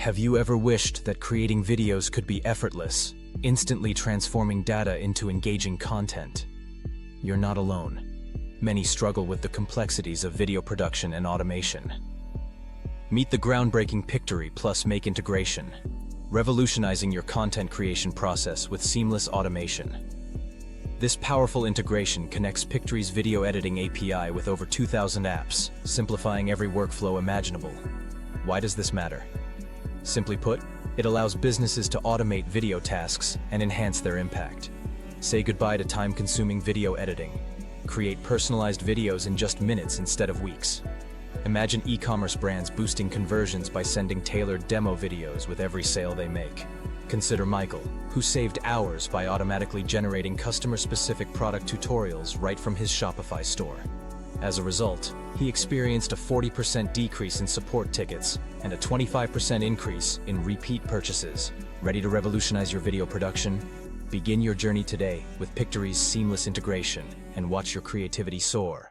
Have you ever wished that creating videos could be effortless, instantly transforming data into engaging content? You're not alone. Many struggle with the complexities of video production and automation. Meet the groundbreaking Pictory plus Make integration, revolutionizing your content creation process with seamless automation. This powerful integration connects Pictory's video editing API with over 2,000 apps, simplifying every workflow imaginable. Why does this matter? Simply put, it allows businesses to automate video tasks and enhance their impact. Say goodbye to time-consuming video editing. Create personalized videos in just minutes instead of weeks. Imagine e-commerce brands boosting conversions by sending tailored demo videos with every sale they make. Consider Michael, who saved hours by automatically generating customer-specific product tutorials right from his Shopify store. As a result, he experienced a 40% decrease in support tickets and a 25% increase in repeat purchases. Ready to revolutionize your video production? Begin your journey today with Pictory's seamless integration and watch your creativity soar.